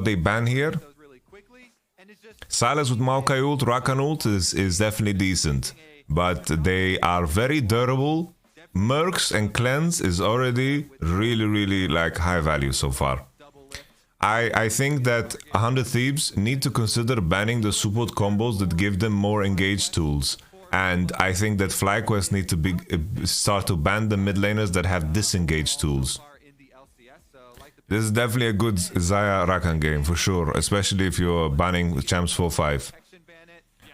they ban here. Silas with Maokai ult, Rakan ult is definitely decent, but they are very durable. Mercs and Cleanse is already really like high value so far. I think that 100 Thieves need to consider banning the support combos that give them more engaged tools. And I think that FlyQuest need to start to ban the mid laners that have disengaged tools. This is definitely a good Xayah Rakan game for sure, especially if you're banning Champs 4-5.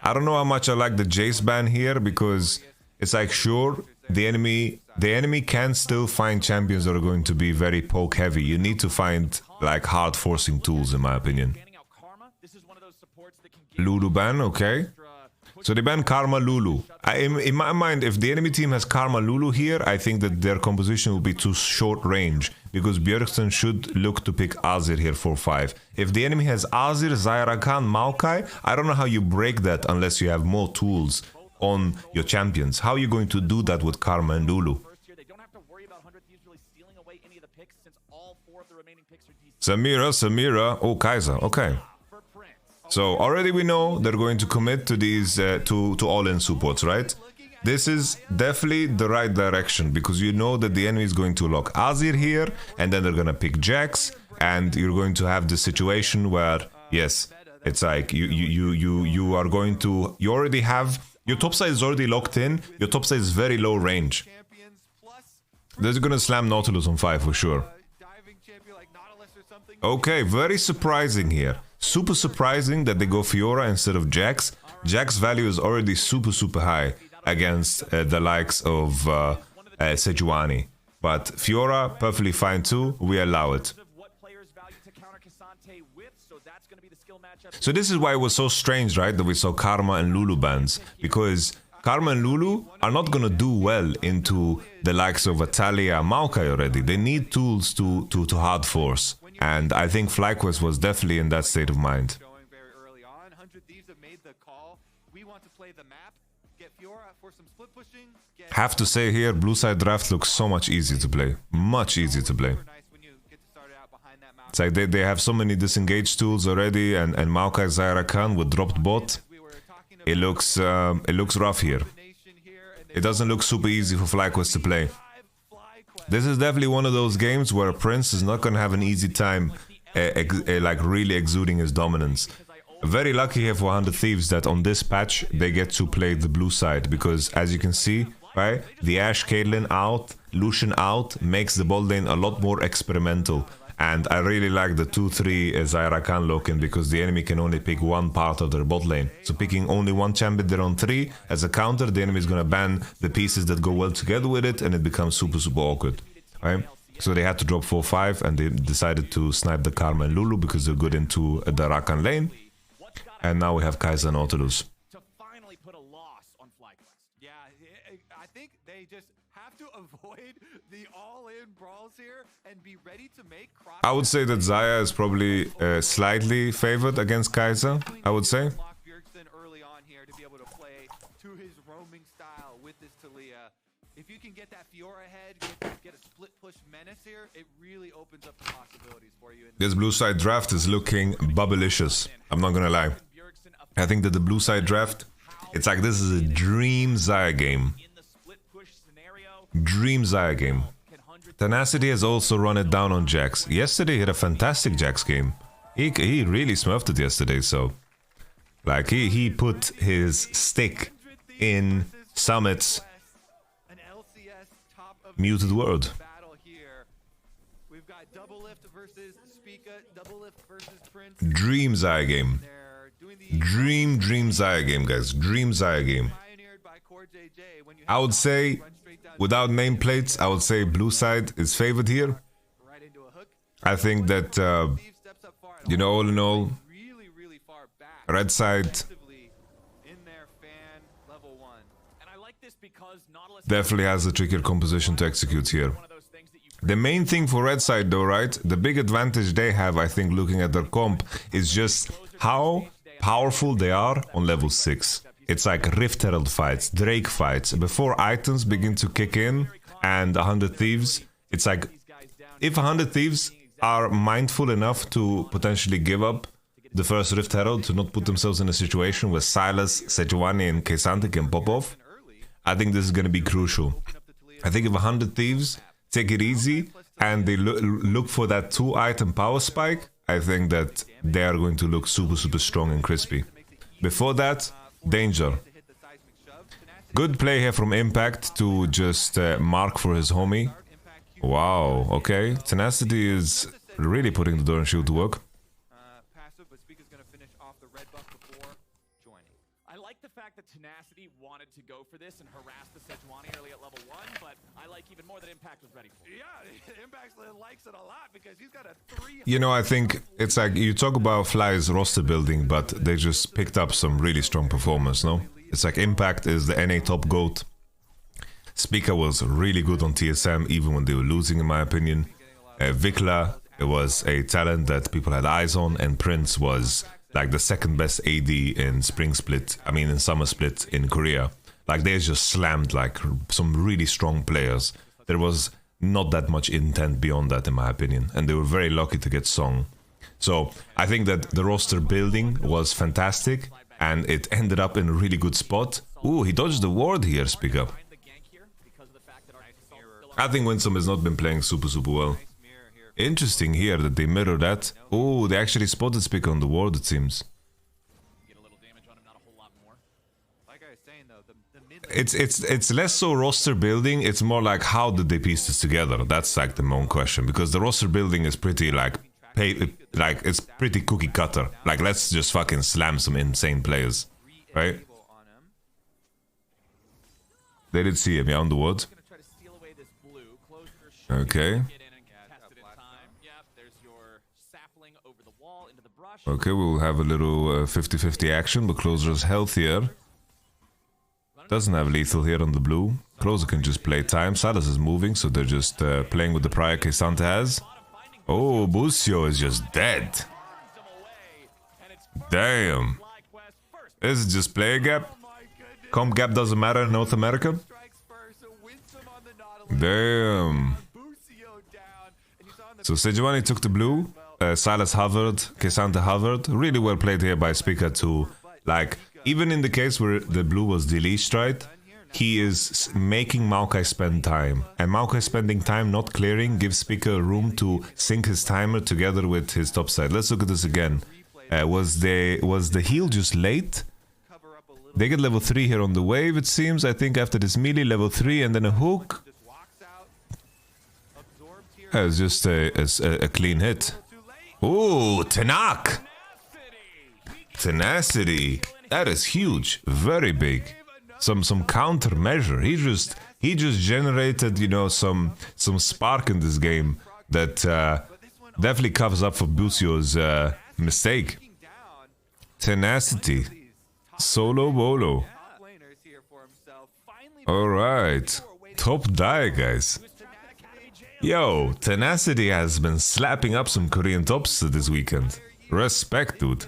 I don't know how much I like the Jace ban here, because it's like, sure, the enemy can still find champions that are going to be very poke heavy. You need to find like hard forcing tools, in my opinion. Lulu ban, okay. So they ban Karma Lulu. In my mind, if the enemy team has Karma Lulu here, I think that their composition will be too short range, because Bjergsen should look to pick Azir here for 5. If the enemy has Azir, Xayah Rakan, Maokai, I don't know how you break that unless you have more tools on your champions. How are you going to do that with Karma and Lulu? Samira, oh, Kai'Sa, okay. So already we know they're going to commit to these to all-in supports, right? This is definitely the right direction, because you know that the enemy is going to lock Azir here, and then they're gonna pick Jax, and you're going to have the situation where, yes, it's like you are going to, you already have your top side is already locked in. Your top side is very low range. They're gonna slam Nautilus on 5 for sure. Okay, very surprising here. Super surprising that they go Fiora instead of Jax. Jax value is already super high against the likes of Sejuani. But Fiora, perfectly fine too. We allow it. So this is why it was so strange, right, that we saw Karma and Lulu bans. Because Karma and Lulu are not gonna do well into the likes of Atalia and Maokai already. They need tools to hard force. And I think FlyQuest was definitely in that state of mind. Have to say here, blue side draft looks so much easier to play. Much easier to play. It's like they have so many disengaged tools already, and Maokai Xayah Rakan with dropped bot. It looks rough here. It doesn't look super easy for FlyQuest to play. This is definitely one of those games where Prince is not gonna have an easy time like really exuding his dominance. Very lucky here for 100 Thieves that on this patch they get to play the blue side, because as you can see, right, the Ashe Caitlyn out, Lucian out makes the bot lane a lot more experimental. And I really like the 2-3 Xayah Rakan lock-in, because the enemy can only pick one part of their bot lane. So picking only one champion there on 3 as a counter, the enemy is gonna ban the pieces that go well together with it, and it becomes super awkward. Right? So they had to drop 4-5, and they decided to snipe the Karma and Lulu because they're good into the Rakan lane. And now we have Kai'Sa and Nautilus. I think they just have to avoid the all-in brawls here and be ready to make I would say that Xayah is probably slightly favored against Kai'Sa, I would say. Early on here to be able to play to his roaming style with this Taliyah. If you can get that Fiora head, get a split push menace here, it really opens up the possibilities for you. This blue side draft is looking bubblicious. I'm not gonna lie. I think that the blue side draft, it's like this is a dream Xayah game. Dream Xayah game. Tenacity has also run it down on Jax. Yesterday he had a fantastic Jax game. He really smurfed it yesterday, so... Like, he put his stick in Summit's muted world. Dream Xayah game. Dream Xayah game, guys. Dream Xayah game. I would say, without nameplates, I would say blue side is favored here. I think that, you know, all in all, red side definitely has a trickier composition to execute here. The main thing for red side though, right, the big advantage they have, I think, looking at their comp, is just how powerful they are on level 6. It's like Rift Herald fights, Drake fights, before items begin to kick in, and 100 Thieves, it's like, if 100 Thieves are mindful enough to potentially give up the first Rift Herald to not put themselves in a situation where Sylas, Sejuani, and K'Sante can pop off. I think this is going to be crucial. I think if 100 Thieves take it easy and they look for that 2-item power spike, I think that they are going to look super, super strong and crispy. Before that, danger. Good play here from Impact to just mark for his homie. Wow, okay. Tenacity is really putting the Doran Shield to work. Passive, but Spica's gonna finish off the red buff before joining. I like the fact that Tenacity wanted to go for this and harass the Sejuani early at level 1, but I like even more that Impact was ready for it. Yeah, Impact likes it a lot because he's got a 3. You know, I think it's like you talk about Fly's roster building, but they just picked up some really strong performers, no? It's like Impact is the NA top GOAT. Spica was really good on TSM, even when they were losing, in my opinion. Vikla, it was a talent that people had eyes on, and Prince was like the second best AD in Spring Split, in Summer Split in Korea. Like, they just slammed like some really strong players. There was not that much intent beyond that, in my opinion, and they were very lucky to get Song. So I think that the roster building was fantastic, and it ended up in a really good spot. Ooh, he dodged the ward here, Spica. I think Winsome has not been playing super, super well. Interesting here that they mirror that. Oh, they actually spotted Spica on the ward, it seems. It's less so roster building, it's more like how did they piece this together? That's like the main question, because the roster building is pretty it's pretty cookie cutter. Like, let's just fucking slam some insane players, right? They did see him, yeah, on the ward. Okay. Okay, we'll have a little 50-50 action, but Closer's healthier. Doesn't have lethal here on the blue. Closer can just play time. Sylas is moving, so they're just playing with the prior K'Sante has. Oh, Busio is just dead. Damn. This is just player gap. Comp gap doesn't matter in North America. Damn. So Sejuani took the blue. Sylas hovered. K'Sante hovered. Really well played here by Spica to, like, even in the case where the blue was deleased, right? He is making Maokai spend time. And Maokai spending time not clearing gives Spica room to sync his timer together with his topside. Let's look at this again. Was the heal just late? They get level 3 here on the wave, it seems. I think after this melee, level 3 and then a hook. It's just a clean hit. Ooh, Tenak! Tenacity. That is huge. Very big. Some countermeasure. He just generated, you know, some spark in this game that definitely covers up for Busio's mistake. Tenacity. Solo bolo. Alright. Top die, guys. Yo, Tenacity has been slapping up some Korean tops this weekend. Respect, dude.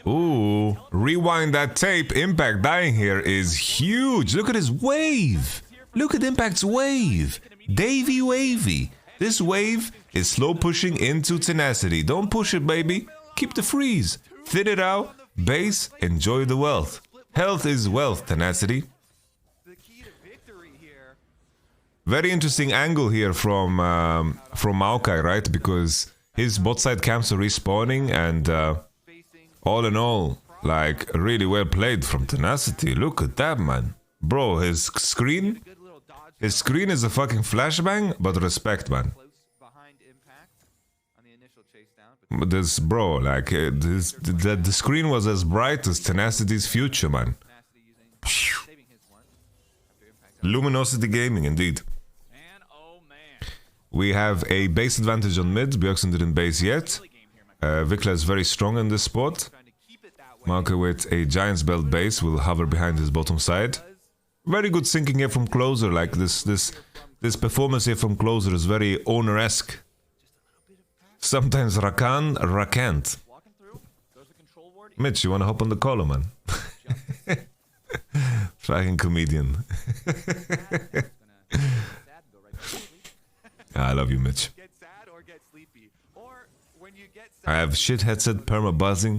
Ooh, rewind that tape. Impact dying here is huge. Look at his wave. Look at Impact's wave. Davy wavy. This wave is slow pushing into Tenacity. Don't push it, baby. Keep the freeze. Thin it out. Base. Enjoy the wealth. Health is wealth, Tenacity. Very interesting angle here from Maokai, right? Because his bot side camps are respawning, and all in all, like, really well played from Tenacity. Look at that, man. Bro, his screen is a fucking flashbang, but respect, man. This, bro, like, the screen was as bright as Tenacity's future, man. Luminosity Gaming, indeed. We have a base advantage on mid. Bjergsen didn't base yet. Vikla is very strong in this spot. Maokai with a Giant's Belt base will hover behind his bottom side. Very good syncing here from Closer. Like, this performance here from Closer is very owner-esque. Sometimes Rakant. Mitch, you wanna hop on the collar, man? Fucking comedian. love you, Mitch. Get sad or get sleepy. Or when you get I have shit headset perma buzzing.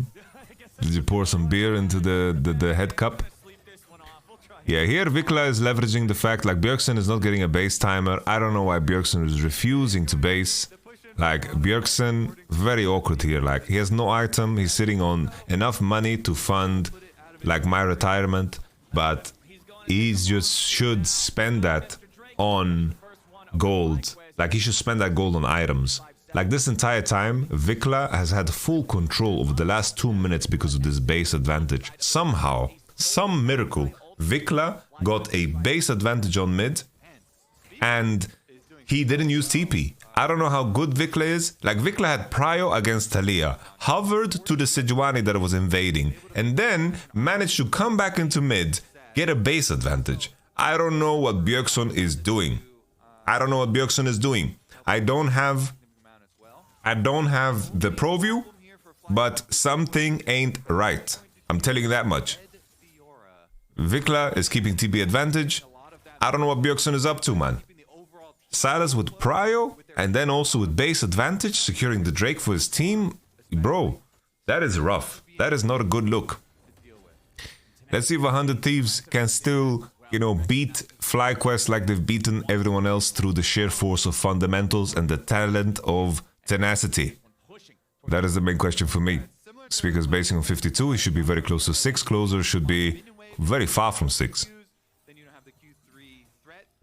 Did you pour some beer into the head cup? Sleep this one off. We'll try. Yeah, here Vikla is leveraging the fact like Bjergsen is not getting a base timer. I don't know why Bjergsen is refusing to base. Like Bjergsen, very awkward here. Like he has no item. He's sitting on enough money to fund like my retirement, but he just should spend that on gold. Like he should spend that gold on items. Like this entire time, Vikla has had full control over the last 2 minutes because of this base advantage. Somehow, some miracle, Vikla got a base advantage on mid and he didn't use TP. I don't know how good Vikla is. Like Vikla had prio against Taliyah, hovered to the Sejuani that was invading, and then managed to come back into mid, get a base advantage. I don't know what Bjergsen is doing. I don't know what Bjergsen is doing. I don't have the pro view, but something ain't right. I'm telling you that much. Vikla is keeping TP advantage. I don't know what Bjergsen is up to, man. Sylas with prio and then also with base advantage, securing the Drake for his team. Bro, that is rough. That is not a good look. Let's see if 100 Thieves can still, you know, beat FlyQuest like they've beaten everyone else through the sheer force of fundamentals and the talent of tenacity. That is the main question for me. Speaker's basing on 52, he should be very close to 6. Closer should be very far from 6.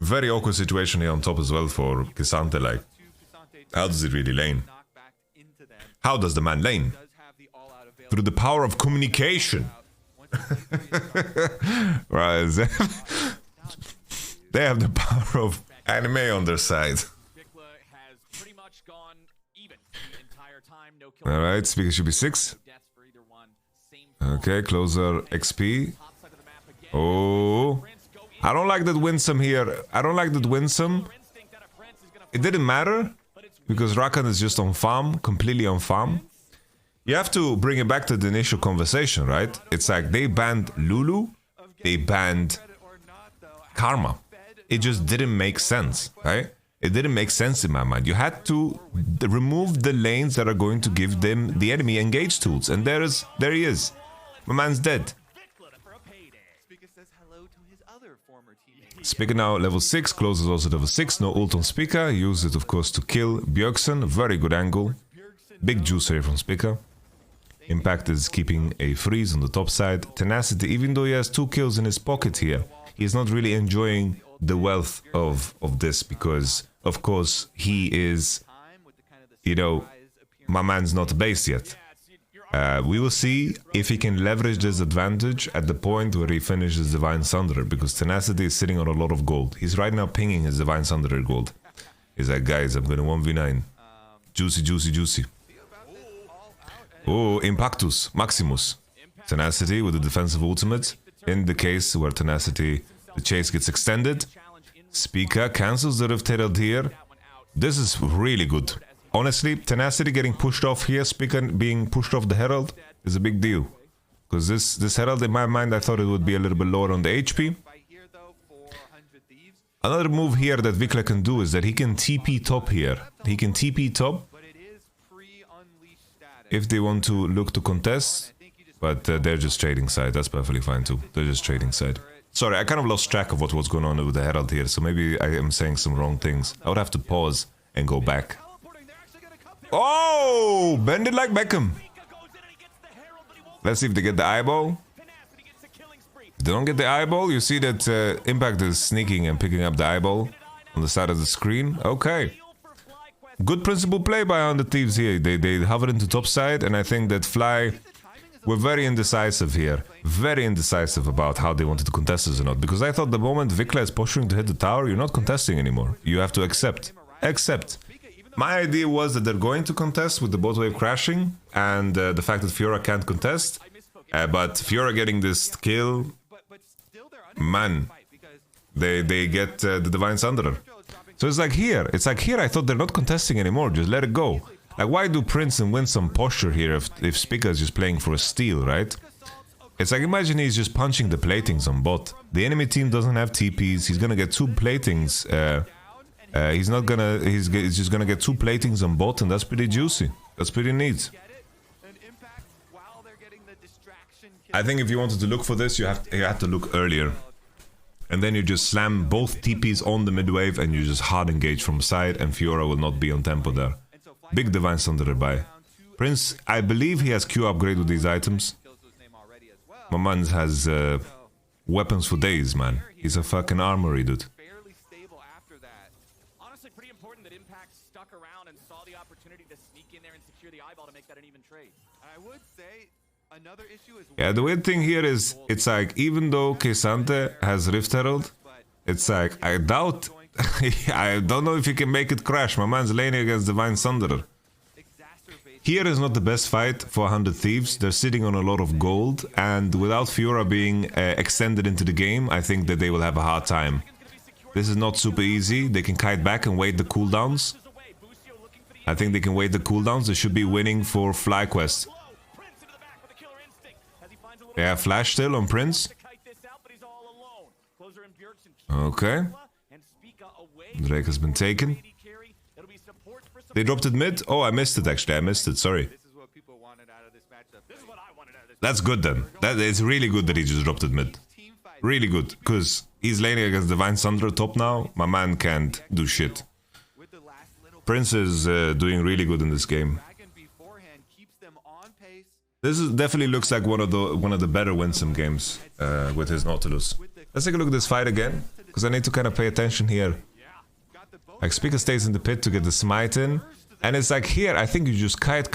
Very awkward situation here on top as well for K'Sante. Like, how does it really lane? How does the man lane? Through the power of communication. Right. They have the power of anime on their side. Alright, Speaker should be 6. Okay, Closer XP. Oh. I don't like that Winsome here. I don't like that Winsome. It didn't matter because Rakan is just on farm, completely on farm. You have to bring it back to the initial conversation, right? It's like they banned Lulu, they banned Karma. It just didn't make sense, right? It didn't make sense in my mind. You had to remove the lanes that are going to give them the enemy engage tools, and there he is. My man's dead. Speaker now level 6, Closes also level 6, no ult on Speaker, use it of course to kill Bjergsen, very good angle, big juice here from Speaker. Impact is keeping a freeze on the top side. Tenacity, even though he has 2 kills in his pocket here, he's not really enjoying the wealth of this because of course he is, you know, my man's not based yet. We will see if he can leverage this advantage at the point where he finishes Divine Sunderer, because Tenacity is sitting on a lot of gold. He's right now pinging his Divine Sunderer gold. He's like, guys, I'm gonna 1v9. Juicy, juicy, juicy. Oh, Impactus, Maximus. Tenacity with the defensive ultimate. In the case where Tenacity, the chase gets extended. Speaker cancels the Rift Herald here. This is really good. Honestly, Tenacity getting pushed off here, Speaker being pushed off the Herald, is a big deal. Because this Herald, in my mind, I thought it would be a little bit lower on the HP. Another move here that Vikla can do is that he can TP top here. He can TP top if they want to look to contest, but they're just trading side. That's perfectly fine too. They're just trading side. Sorry, I kind of lost track of what was going on with the Herald here, so maybe I am saying some wrong things. I would have to pause and go back. Oh, bend it like Beckham. Let's see if they get the eyeball. If they don't get the eyeball, you see that Impact is sneaking and picking up the eyeball on the side of the screen. Okay. Good principle play by On the Thieves here. They hovered into top side, and I think that Fly were very indecisive here. Very indecisive about how they wanted to contest this or not. Because I thought the moment Vikla is pushing to hit the tower, you're not contesting anymore. You have to accept. Accept. My idea was that they're going to contest with the bot wave crashing and the fact that Fiora can't contest. But Fiora getting this kill, man, they get the Divine Sunderer. So it's like here I thought they're not contesting anymore, just let it go. Like, why do Prince and win some posture here if Speaker is just playing for a steal, right? It's like, imagine he's just punching the platings on bot. The enemy team doesn't have TPs, he's gonna get 2 platings He's not gonna. He's just gonna get 2 platings on bot, and that's pretty juicy. That's pretty neat. I think if you wanted to look for this, you had to look earlier, and then you just slam both TPs on the mid wave, and you just hard engage from side, and Fiora will not be on tempo there. Big Divine Thunderer by Prince. I believe he has Q upgrade with these items. My man has weapons for days, man. He's a fucking armory, dude. Fairly stable after that. Honestly, pretty important that Impact stuck around and saw the opportunity to sneak in there and secure the eyeball to make that an even trade. I would say another issue is Yeah, the weird thing here is, it's like, even though K'Sante has Rift Herald, it's like, I doubt, I don't know if you can make it crash. My man's laning against Divine Thunderer. Here is not the best fight for 100 Thieves. They're sitting on a lot of gold, and without Fiora being extended into the game, I think that they will have a hard time. This is not super easy. They can kite back and wait the cooldowns. I think they can wait the cooldowns. They should be winning for FlyQuest. They have flash still on Prince. Okay. Drake has been taken. They dropped it mid? Oh, I missed it actually. I missed it. Sorry. That's good then. That is really good that he just dropped it mid. Really good. Because he's laning against Divine Thunderer top now. My man can't do shit. Prince is doing really good in this game. This is, definitely looks like one of the better Winsome games with his Nautilus. Let's take a look at this fight again, because I need to kind of pay attention here. Like, Speaker stays in the pit to get the smite in, and it's like here, I think you just kite,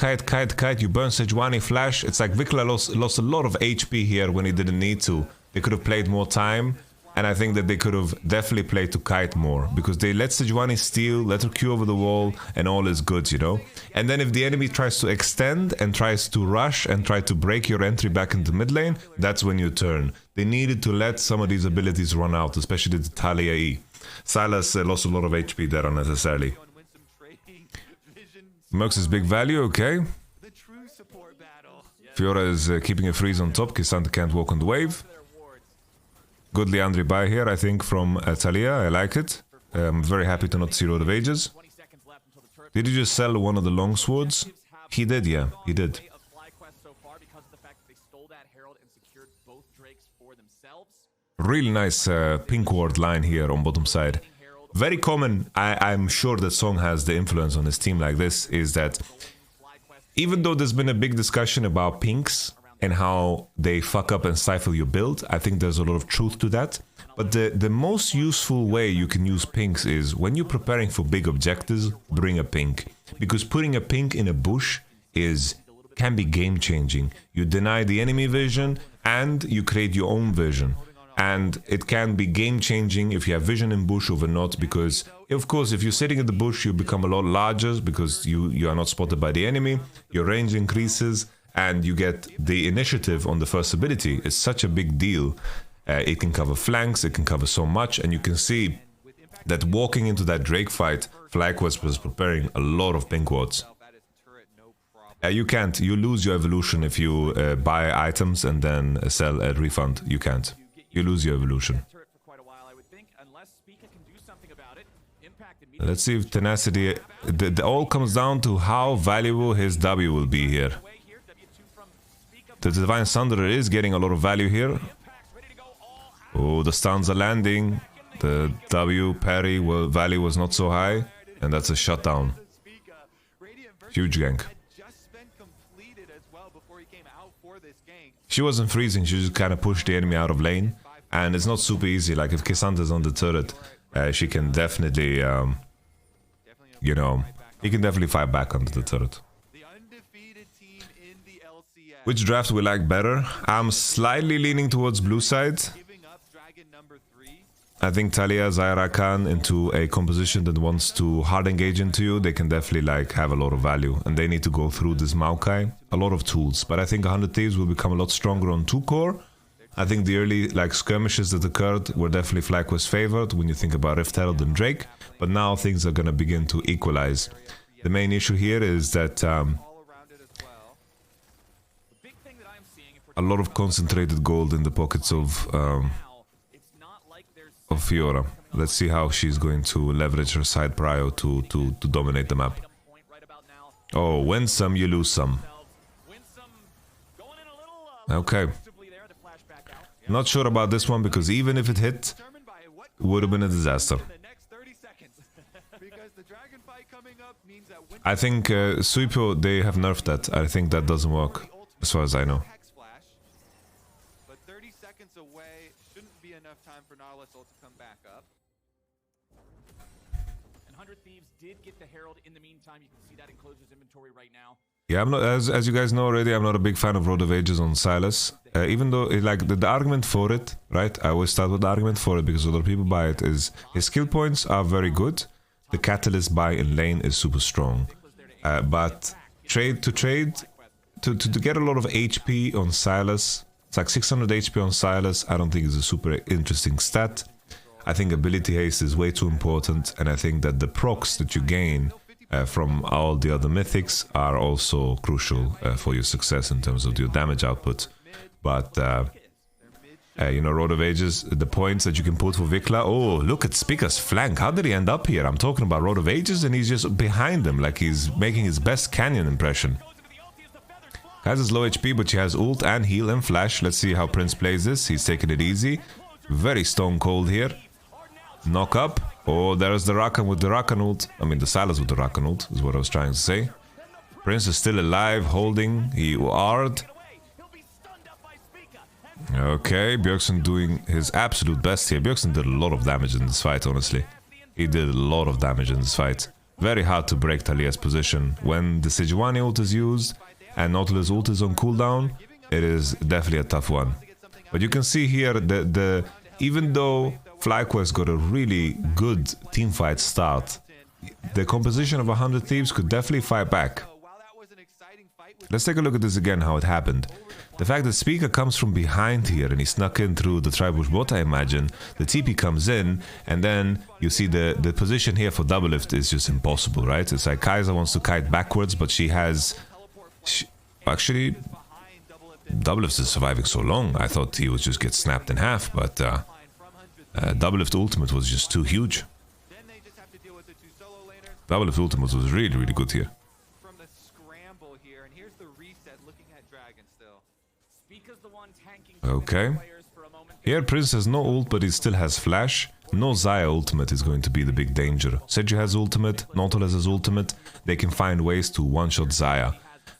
you burn Sejuani flash. It's like Vikla lost a lot of HP here when he didn't need to. They could have played more time, and I think that they could have definitely played to kite more, because they let Sejuani steal, let her Q over the wall, and all is good, you know? And then if the enemy tries to extend and tries to rush and try to break your entry back into mid lane, that's when you turn. They needed to let some of these abilities run out, especially the Talia E. Sylas lost a lot of HP there unnecessarily. Mercs is big value, okay. Fiora is keeping a freeze on top, K'Sante can't walk on the wave. Good Liandry buy here, I think, from Talia. I like it. I'm very happy to not see Road of Ages. Did he just sell one of the long swords? He did, yeah, he did. Really nice pink ward line here on bottom side. Very common, I'm sure that Song has the influence on his team like this, is that even though there's been a big discussion about pinks and how they fuck up and stifle your build, I think there's a lot of truth to that. But the most useful way you can use pinks is when you're preparing for big objectives, bring a pink. Because putting a pink in a bush can be game changing. You deny the enemy vision and you create your own vision. And it can be game changing if you have vision in bush over not, because of course if you're sitting in the bush you become a lot larger because you are not spotted by the enemy, your range increases, and you get the initiative on the first ability. It's such a big deal. It can cover flanks, it can cover so much, and you can see that walking into that Drake fight, FlyQuest was preparing a lot of pink wards. You lose your evolution if you buy items and then sell at refund. You can't. You lose your evolution. Let's see if Tenacity... It all comes down to how valuable his W will be here. The Divine Thunderer is getting a lot of value here. Oh, the stuns are landing. The W parry value was not so high. And that's a shutdown. Huge gank. She wasn't freezing, she just kind of pushed the enemy out of lane. And it's not super easy, like if K'Sante's on the turret, she can definitely, you know, he can definitely fight back onto the turret. Which draft we like better? I'm slightly leaning towards blue side. I think Talia, Zyra, Khan into a composition that wants to hard engage into you, they can definitely like have a lot of value. And they need to go through this Maokai, a lot of tools. But I think 100 Thieves will become a lot stronger on 2 core. I think the early like skirmishes that occurred were definitely FlyQuest favored when you think about Rift Herald and Drake. But now things are going to begin to equalize. The main issue here is that a lot of concentrated gold in the pockets of of Fiora. Let's see how she's going to leverage her side prio to dominate the map. Oh, win some, you lose some. Okay. Not sure about this one because even if it hit, it would have been a disaster. I think Suipo, they have nerfed that. I think that doesn't work, as far as I know. But 30 seconds away shouldn't be enough time for Nautilus ult to come back up. And 100 Thieves did get the Herald in the meantime. You can see that in Closer's inventory right now. Yeah, I'm not, as you guys know already, I'm not a big fan of Road of Ages on Sylas. Even though, like, the argument for it, right? I always start with the argument for it because a lot of people buy it, is his skill points are very good. The Catalyst buy in lane is super strong. But to get a lot of HP on Sylas, it's like 600 HP on Sylas, I don't think is a super interesting stat. I think ability haste is way too important, and I think that the procs that you gain from all the other mythics are also crucial for your success in terms of your damage output. But you know, Road of Ages, the points that you can put for Vikla. Oh, look at Spica's flank. How did he end up here? I'm talking about Road of Ages and he's just behind him, like he's making his best Canyon impression. Kai'Sa's low HP, but she has ult and heal and flash. Let's see how Prince plays this. He's taking it easy. Very stone cold here. Knock up. Oh, there's the Rakan with the Rakan ult. I mean, the Sylas with the Rakan ult is what I was trying to say. Prince is still alive, holding. He Ard. Okay, Bjergsen doing his absolute best here. Bjergsen did a lot of damage in this fight, honestly. He did a lot of damage in this fight. Very hard to break Talia's position. When the Sejuani ult is used and Nautilus ult is on cooldown, it is definitely a tough one. But you can see here that even though FlyQuest got a really good teamfight start, the composition of 100 Thieves could definitely fight back. Let's take a look at this again, how it happened. The fact that Spica comes from behind here and he snuck in through the Tribush bot, I imagine. The TP comes in and then you see the position here for Doublelift is just impossible, right? It's like Kai'Sa wants to kite backwards, but she has... actually, Doublelift is surviving so long. I thought he would just get snapped in half, but Doublelift ultimate was just too huge. Doublelift ultimate was really, really good here. Okay. Here Prince has no ult, but he still has flash. No Xayah ultimate is going to be the big danger. Seju has ultimate, Nautilus has ultimate. They can find ways to one-shot Xayah.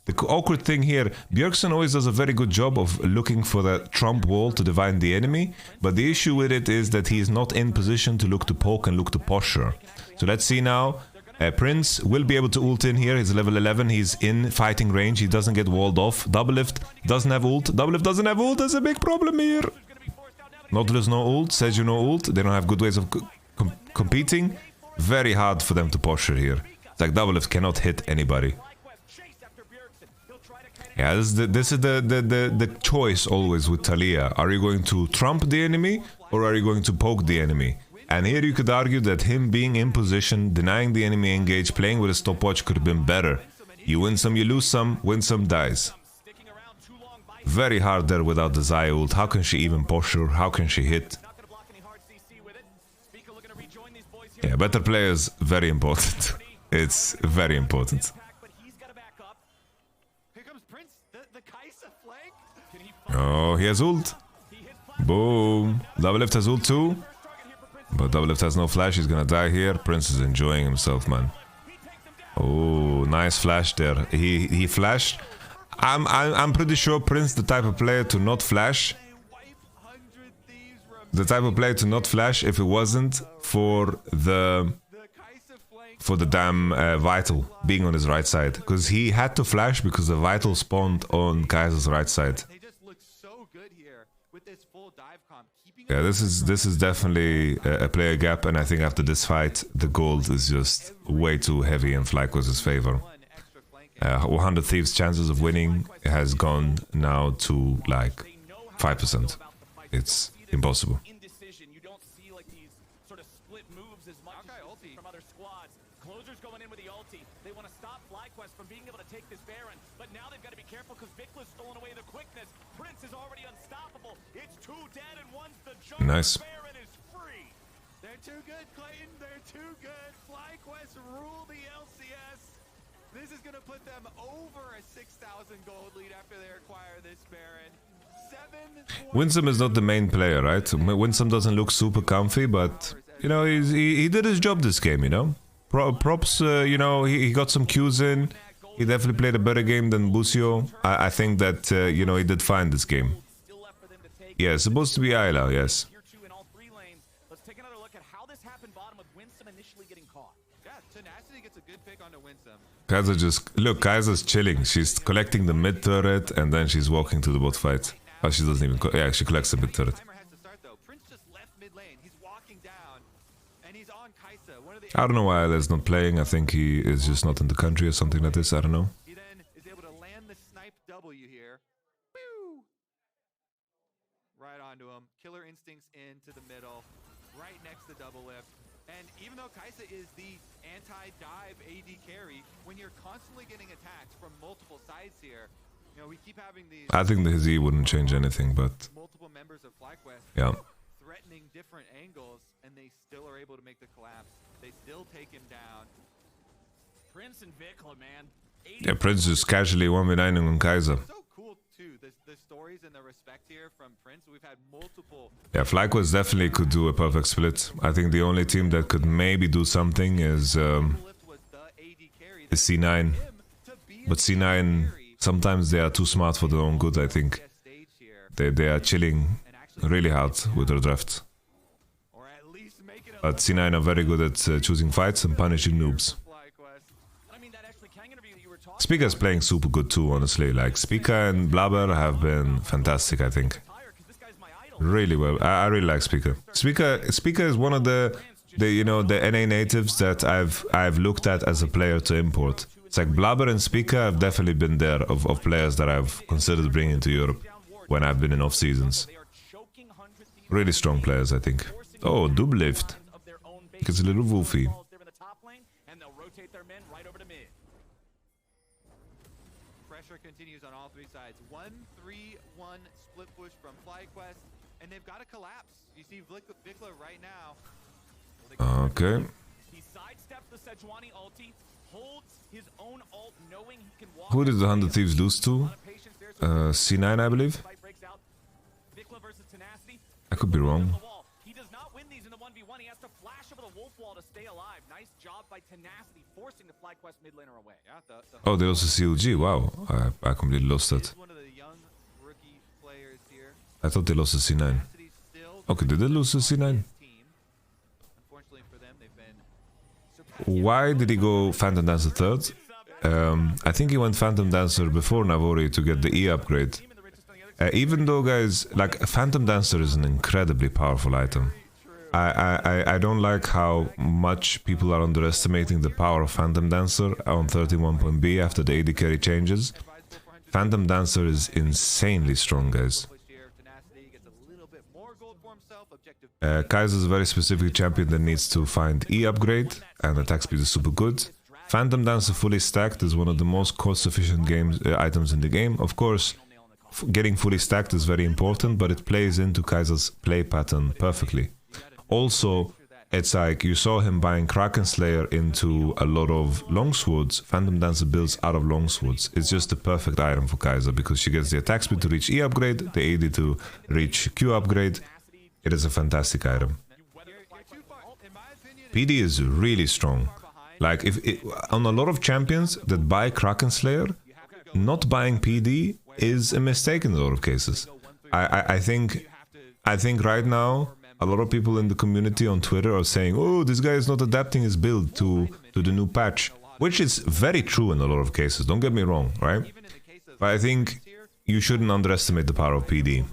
The awkward thing here, Bjergsen always does a very good job of looking for that trump wall to divine the enemy, but the issue with it is that he is not in position to look to poke and look to posture. So let's see now. Prince will be able to ult in here. He's level 11. He's in fighting range. He doesn't get walled off. Doublelift doesn't have ult. Doublelift doesn't have ult. There's a big problem here. Nautilus no ult. Seju no ult. They don't have good ways of competing. Very hard for them to posture here. It's like Doublelift cannot hit anybody. Yeah, this is the choice always with Taliyah. Are you going to trump the enemy or are you going to poke the enemy? And here you could argue that him being in position, denying the enemy engage, playing with a stopwatch could have been better. You win some, you lose some, win some, dies. Very hard there without the Xayah ult. How can she even posture? How can she hit? Yeah, better players, very important. It's very important. Oh, he has ult. Boom. Doublelift has ult too. But Doublelift has no flash, he's gonna die here. Prince is enjoying himself, man. Oh, nice flash there. He flashed. I'm pretty sure Prince the type of player to not flash. The type of player to not flash if it wasn't for the damn Vital being on his right side. Because he had to flash because the Vital spawned on Kai'Sa's right side. Yeah, this is definitely a player gap, and I think after this fight, the gold is just way too heavy in FlyQuest's favor. 100 Thieves' chances of winning has gone now to like 5%. It's impossible. From being able to take this Baron, but now they've got to be careful because Vikla's stolen away the quickness. Prince is already unstoppable. It's 2 dead and 1's the jungle. Nice. Baron is free. They're too good, Clayton. They're too good. FlyQuest rule the LCS. This is going to put them over a 6,000 gold lead after they acquire this Baron. Winsome is not the main player, right? Winsome doesn't look super comfy, but, you know, he did his job this game, you know? Props, you know, he got some Qs in. He definitely played a better game than Busio. I think that, you know, he did fine this game. Yeah, supposed to be Ayla, yes. Kai'Sa just... Look, Kai'Sa's chilling. She's collecting the mid turret and then she's walking to the bot fight. Oh, she doesn't even... Yeah, she collects the mid turret. I don't know why Ayla's not playing. I think he is just not in the country or something like this. I don't know. He then is able to land the snipe W here. Right onto him. Killer instincts into the middle. Right next to double lift. And even though Kai'Sa is the anti-dive AD carry, when you're constantly getting attacked from multiple sides here, you know, we keep having these... I think the Z wouldn't change anything, but... Multiple members of FlyQuest yeah. threatening different angles, and they still are able to make the collapse. They still take him down. Prince and Vikla, man. Yeah, Prince is casually 1v9ing on Kai'Sa. So cool too, the stories and the respect here from Prince. We've had multiple... Yeah, FlyQuest definitely could do a perfect split. I think the only team that could maybe do something is C9. But C9, sometimes they are too smart for their own good, I think. They are chilling really hard with their draft. But C9 are very good at choosing fights and punishing noobs. Spica is playing super good too, honestly. Like, Spica and Blabber have been fantastic, I think. Really well. I really like Spica. Spica is one of the you know, the NA natives that I've looked at as a player to import. It's like Blabber and Spica have definitely been there of players that I've considered bringing to Europe when I've been in off seasons. Really strong players, I think. Oh, double lift. It's a little woofy. Pressure continues on all three sides. 1-3-1 split push from FlyQuest, and they've got to collapse. You see Vikla right now. Okay. He sidesteps the Sejuani ulti, holds his own ult, knowing he can walk. Who did the 100 Thieves lose to? C9, I believe. I could be wrong. He does not win these in the 1v1. He has to flash over the wolf wall to stay alive. Nice job by Tenacity, forcing the FlyQuest mid laner away. Oh, they also CLG. Wow, I completely lost that. I thought they lost to C9. Okay, did they lose to C9? Why did he go Phantom Dancer third? I think he went Phantom Dancer before Navori to get the E upgrade. Even though, guys, like, Phantom Dancer is an incredibly powerful item. I don't like how much people are underestimating the power of Phantom Dancer on 31.B after the AD carry changes. Phantom Dancer is insanely strong, guys. Kai'Sa is a very specific champion that needs to find E upgrade, and attack speed is super good. Phantom Dancer fully stacked is one of the most cost-efficient items in the game. Of course, getting fully stacked is very important, but it plays into Kai'Sa's play pattern perfectly. Also, it's like you saw him buying Kraken Slayer into a lot of longswords. Phantom Dancer builds out of longswords. It's just the perfect item for Kai'Sa because she gets the attack speed to reach E upgrade, the AD to reach Q upgrade. It is a fantastic item. PD is really strong. Like, on a lot of champions that buy Kraken Slayer, not buying PD is a mistake in a lot of cases. I think right now a lot of people in the community on Twitter are saying, "Oh, this guy is not adapting his build to the new patch," which is very true in a lot of cases. Don't get me wrong, right? But I think you shouldn't underestimate the power of PD.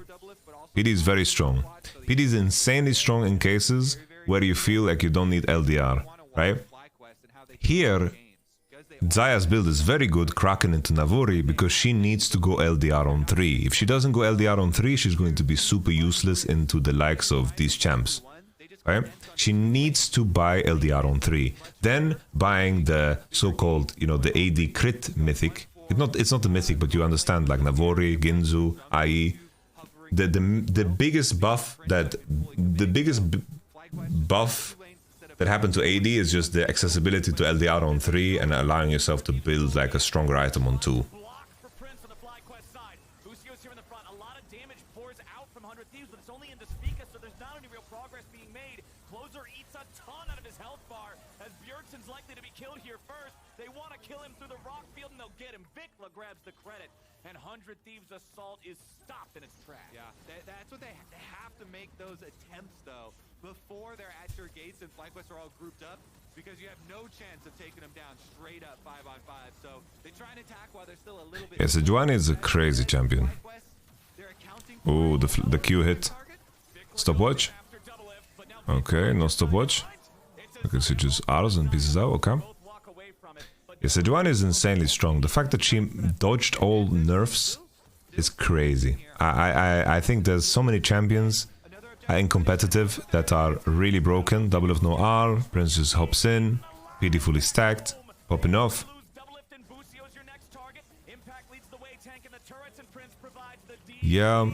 PD is very strong. PD is insanely strong in cases where you feel like you don't need LDR, right? Here, Xayah's build is very good, Kraken into Navori, because she needs to go LDR on 3. If she doesn't go LDR on 3, she's going to be super useless into the likes of these champs, right? She needs to buy LDR on 3. Then buying the so-called, you know, the AD crit mythic. It's not the mythic, but you understand, like Navori, Ginzu, IE. The biggest buff that... buff that happened to AD is just the accessibility to LDR on 3 and allowing yourself to build like a stronger item on 2. Block for Prince on the FlyQuest side. Busio's here in the front. A lot of damage pours out from 100 Thieves, but it's only into Spica, so there's not any real progress being made. Closer eats a ton out of his health bar, as Bjergsen's likely to be killed here first. They want to kill him through the rock field, and they'll get him. Vikla grabs the credit, and 100 Thieves' assault is stopped in its tracks. Yeah, that's what they have to make those attempts, though, before they're at your gates and FlyQuest are all grouped up, because you have no chance of taking them down straight up 5-on-5. So they try and attack while they're still a little bit... Yeah, Sejuani is a crazy champion. Oh, the Q hit. Stopwatch. Okay, no stopwatch. Okay, so just Ars and pieces out, okay. Yeah, Sejuani is insanely strong. The fact that she dodged all nerfs is crazy. I think there's so many champions in competitive that are really broken. Double of no R, Prince just hops in, PD fully stacked, popping off. Yeah.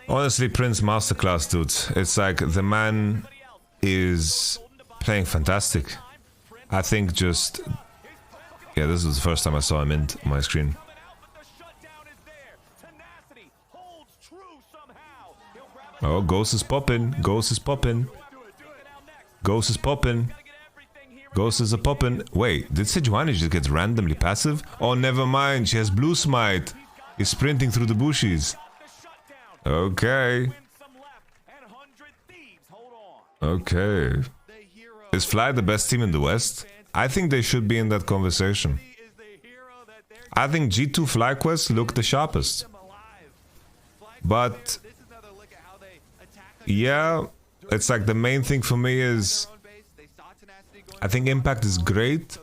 Honestly, Prince masterclass, dude. It's like the man is playing fantastic. I think just... Yeah, this is the first time I saw him in my screen. Oh, Ghost is popping. Ghost is popping. Ghost is popping. Ghost is a popping. Wait, did Sejuani just get randomly passive? Oh, never mind. She has blue smite. He's sprinting through the bushes. Okay. Okay. Is Fly the best team in the West? I think they should be in that conversation. I think G2 FlyQuest look the sharpest. But... yeah, it's like the main thing for me is... I think Impact is great,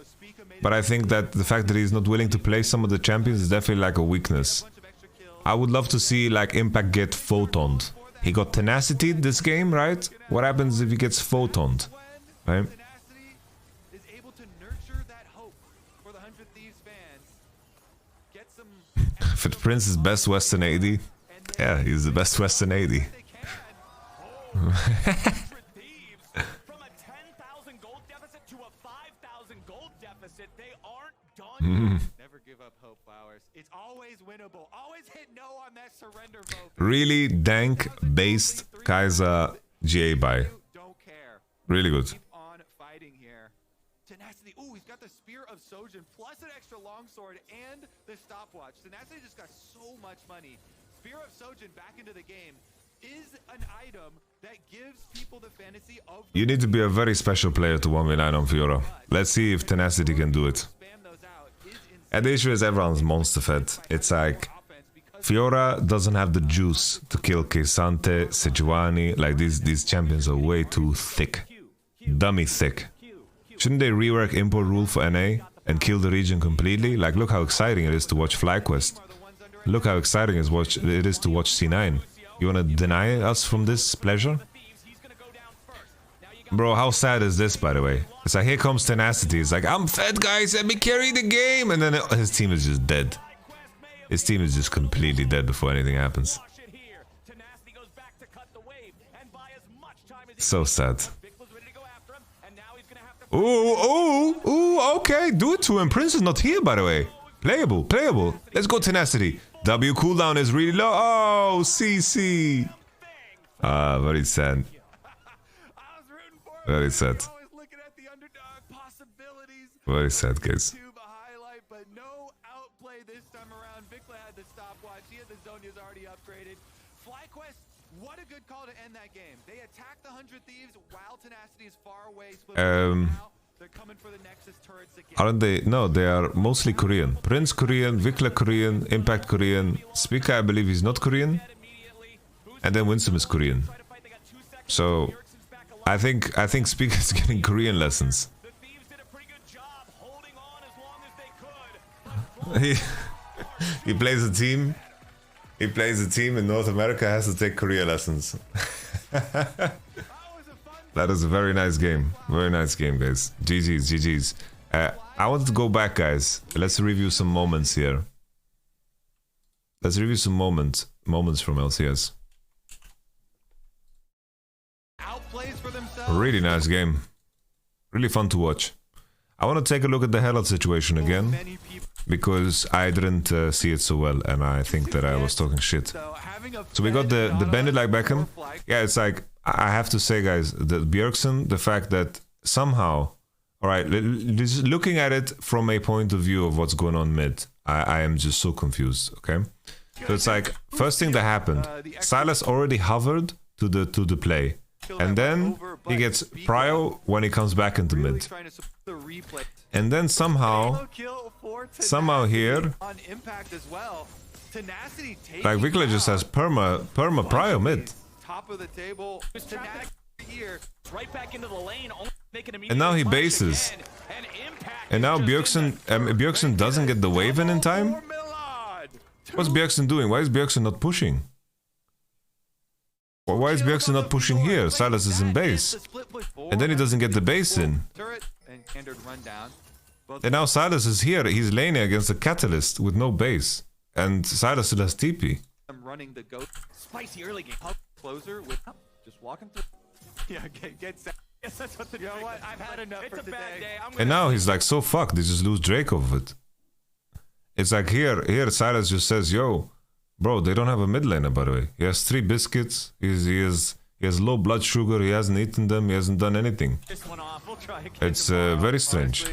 but I think that the fact that he's not willing to play some of the champions is definitely like a weakness. I would love to see like Impact get photoned. He got Tenacity this game, right? What happens if he gets photoned? Right? Fit Prince is best Western AD. Yeah, he's the best Western AD. From a 10,000 gold deficit to a 5,000 gold deficit, they aren't done. Never give up hope, Flowers. It's always winnable. Always hit no on that surrender vote. Really dank based Kai'Sa GA buy. Don't care. Really good. Keep on fighting here. Tenacity. Ooh, he's got the Spear of Sojin plus an extra longsword and the stopwatch. Tenacity just got so much money. Spear of Sojin back into the game is an item that gives people the fantasy of... You need to be a very special player to 1v9 on Fiora. Let's see if Tenacity can do it. And the issue is everyone's monster fed. It's like... Fiora doesn't have the juice to kill K'Sante, Sejuani. Like these champions are way too thick. Dummy thick. Shouldn't they rework import rule for NA and kill the region completely? Like look how exciting it is to watch FlyQuest. Look how exciting it is to watch C9. You wanna deny us from this pleasure? Bro, how sad is this, by the way? It's like, here comes Tenacity. It's like, I'm fed, guys, let me carry the game! And then his team is just dead. His team is just completely dead before anything happens. So sad. Ooh, okay, do it to him. Prince is not here, by the way. Playable. Let's go, Tenacity. W cooldown is really low. Oh, CC. Very sad. Very sad. Very sad, guys. But no outplay this time around. Vikla had the stopwatch. He had the Zhonya's already upgraded. FlyQuest, what a good call to end that game. They attacked the 100 Thieves while Tenacity is far away. They're coming for the Nexus turrets again. Aren't they? No, they are mostly Korean. Prince Korean, Vikla Korean, Impact Korean. Spica, I believe he's not Korean. And then Winsome is Korean. So, I think Spica is getting Korean lessons. The Thieves did a pretty good job holding on as long as they could. He plays a team. He plays a team in North America, has to take Korea lessons. That is a very nice game. Very nice game, guys. GG's. I wanted to go back, guys. Let's review some moments here. Let's review some moments from LCS. Really nice game. Really fun to watch. I want to take a look at the Herald situation again, Many people because I didn't see it so well, and I think that I was talking shit. So we got the Bend It Like Beckham. Yeah, it's like, I have to say, guys, the Bjergsen, the fact that somehow, alright, just looking at it from a point of view of what's going on mid, I am just so confused, okay? So it's like, first thing that happened, Sylas already hovered to the play, and then he gets prio when he comes back into mid. And then somehow here, like Vikla just has perma prio mid. Top of the table. Right back into the lane, And now he bases. And now Bjergsen doesn't get the wave in time? What's Bjergsen doing? Why is Bjergsen not pushing? Why is Bjergsen not pushing here? Sylas is in base. And then he doesn't get the base in. And now Sylas is here. He's laning against a Catalyst with no base. And Sylas still has TP. I'm running the ghost spicy early game. closer with just walking through. Yeah, get set. Yes, that's what the You know what? I've had enough It's for a bad today. day. And now he's like so fucked. They just lose Drake off of it. It's like here Sylas just says, yo, bro, they don't have a mid laner, by the way. He has 3 biscuits. He has low blood sugar. He hasn't eaten them. He hasn't done anything. this one off. We'll try again. It's very strange.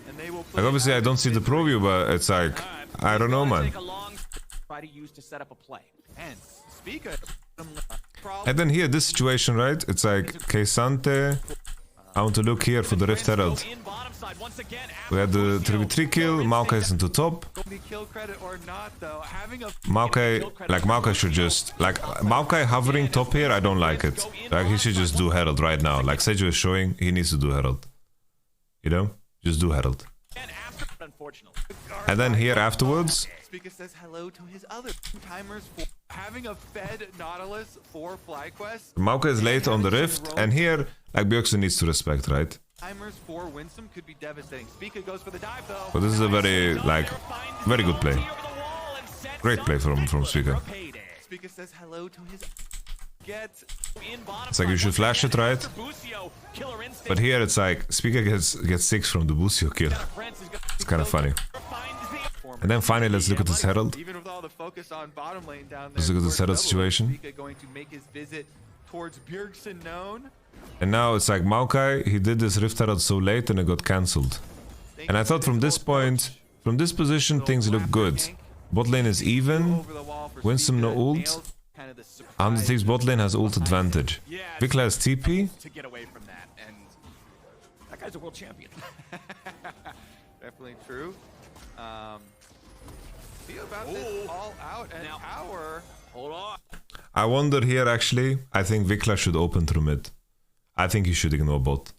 And they will play Like obviously I don't see the preview, but it's like, I don't know, man. Take a long try to use to set up a play. and speak of And then here, this situation, right? It's like, Keisante. I want to look here for the Rift Herald. In bottom side once again. We had the 3v3 kill. Maokai is into top. be kill credit or not though. Having a Maokai should just, like, Maokai hovering top here, I don't like it. Like, he should just do Herald right now. Like Seju is showing, he needs to do Herald. You know? Just do Herald. And after, unfortunately. And then here afterwards, Speaker says hello to his other timers for having a fed Nautilus for FlyQuest. Maokai is late on the Rift. And here, like, Bjergsen needs to respect, right? Timers for Winsome could be devastating. Speaker goes for the dive though. But this is a very, like, very good play. Great play from Speaker. Speaker says hello to his It's like you should flash it, right? But here it's like, Speaker gets 6 from the Busio kill. It's kind of funny. And then finally, let's look at this Herald. Even with all the focus on bottom lane down there. Let's look at this Herald situation. Speaker going to make his visit towards Bjergsen known. And now it's like Maokai, he did this Rift Herald so late and it got cancelled. And I thought from this point, from this position, things look good. Bot lane is even. Winsome no ult. 100 Thieves bot lane has ult advantage. Vikla has TP. To get away from that, and that guy's a world champion. Definitely true. Feel about this all out and Now- power. Hold on. I wonder here actually, I think Vikla should open through mid. I think he should ignore bot.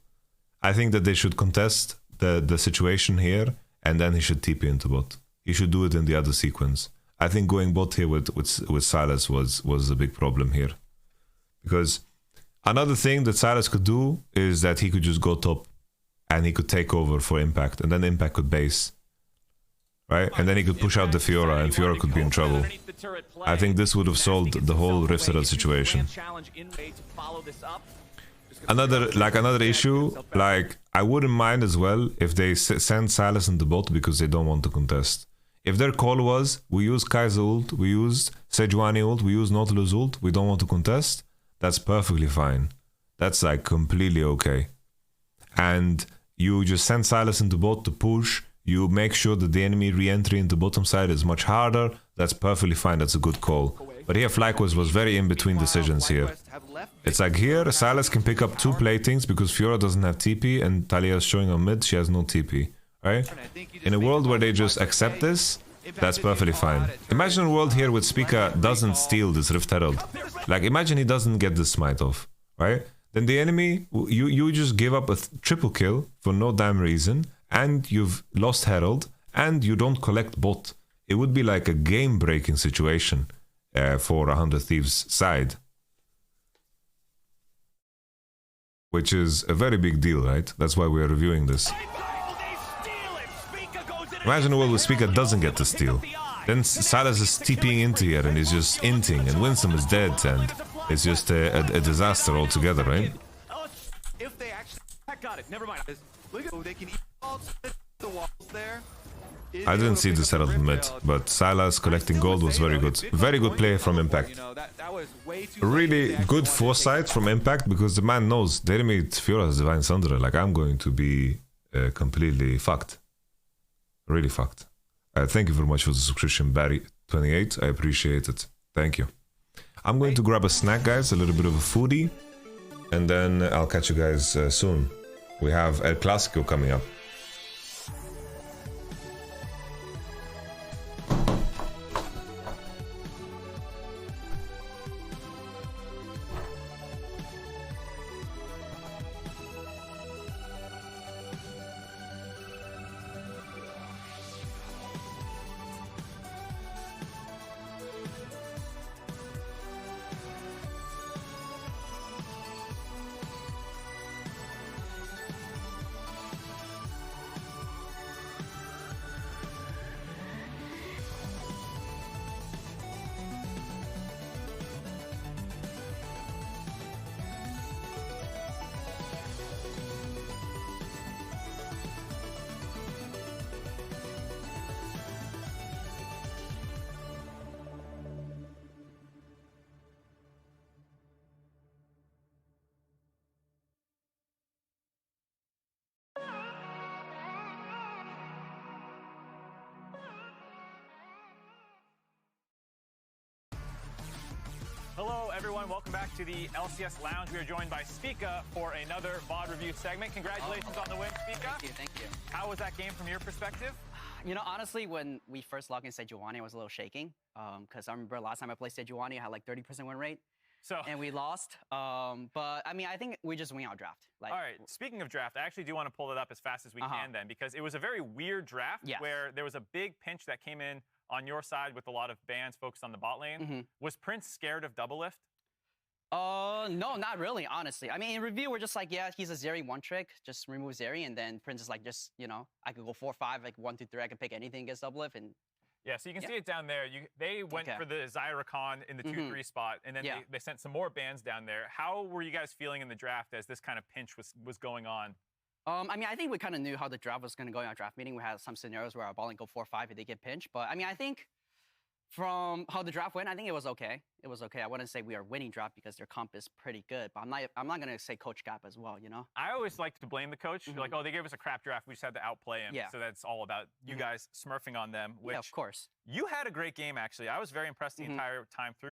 I think that they should contest the situation here and then he should TP into bot. He should do it in the other sequence. I think going bot here with Sylas was a big problem here. Because another thing that Sylas could do is that he could just go top and he could take over for Impact and then Impact could base. Right? And then he could push out the Fiora and Fiora could be in trouble. I think this would have solved the whole Rift Herald situation. Another issue, like, I wouldn't mind as well if they send Sylas in the bot because they don't want to contest. If their call was, we use Kai'Sa ult, we used Sejuani ult, we use Nautilus ult, we don't want to contest, that's perfectly fine. That's like completely okay. And you just send Sylas into bot to push, you make sure that the enemy re-entry into bottom side is much harder, that's perfectly fine, that's a good call. But here FlyQuest was very in between decisions here. It's like here, Sylas can pick up 2 platings because Fiora doesn't have TP and Talia is showing on mid, she has no TP. Right? In a world where they just accept this, that's perfectly fine. Imagine a world here where Spica doesn't steal this Rift Herald. Like, imagine he doesn't get this smite off, right? Then the enemy, you just give up a triple kill for no damn reason, and you've lost Herald, and you don't collect bot. It would be like a game-breaking situation for 100 Thieves side. Which is a very big deal, right? That's why we're reviewing this. Imagine a world where Spica doesn't get the steal. Then Sylas is TPing into here and he's just inting and Winsome is dead and it's just a disaster altogether, right? got it. Never mind. Look at they can eat all the walls there. I didn't see the setup of mid, but Sylas collecting gold was very good. Very good play from Impact. Really good foresight from Impact, because the man knows they made Fiora's Divine Thunder. Like, I'm going to be completely fucked. Really fucked. Thank you very much for the subscription, Barry28. I appreciate it. Thank you. I'm going to grab a snack, guys, a little bit of a foodie, and then I'll catch you guys soon. We have El Clasico coming up. Hello, everyone. Welcome back to the LCS Lounge. We are joined by Spica for another VOD review segment. Congratulations on the win, Spica. Thank you. How was that game from your perspective? You know, honestly, when we first logged in Sejuani, I was a little shaking because I remember last time I played Sejuani, I had like 30% win rate, and we lost. But I mean, I think we just win our draft. Like, all right. Speaking of draft, I actually do want to pull it up as fast as we can then, because it was a very weird draft where there was a big pinch that came in on your side with a lot of bans focused on the bot lane. Was Prince scared of double lift? No, not really, honestly. I mean, in review, we're just like, yeah, he's a Zeri one trick, just remove Zeri, and then Prince is like, just, you know, I could go 4-5, like 1-2-3, I can pick anything against double lift, and yeah, so you can see it down there. They went for the Zyra Khan in the 2-3 spot, and then they sent some more bans down there. How were you guys feeling in the draft as this kind of pinch was going on? I mean, I think we kind of knew how the draft was going to go in our draft meeting. We had some scenarios where our ball lane go 4-5 if they get pinched. But I mean, I think from how the draft went, I think it was okay. It was okay. I wouldn't say we are winning draft because their comp is pretty good. But I'm not going to say coach gap as well, you know? I always like to blame the coach. Like, oh, they gave us a crap draft. We just had to outplay him. So that's all about you guys smurfing on them. Which, yeah, of course. You had a great game, actually. I was very impressed the entire time through.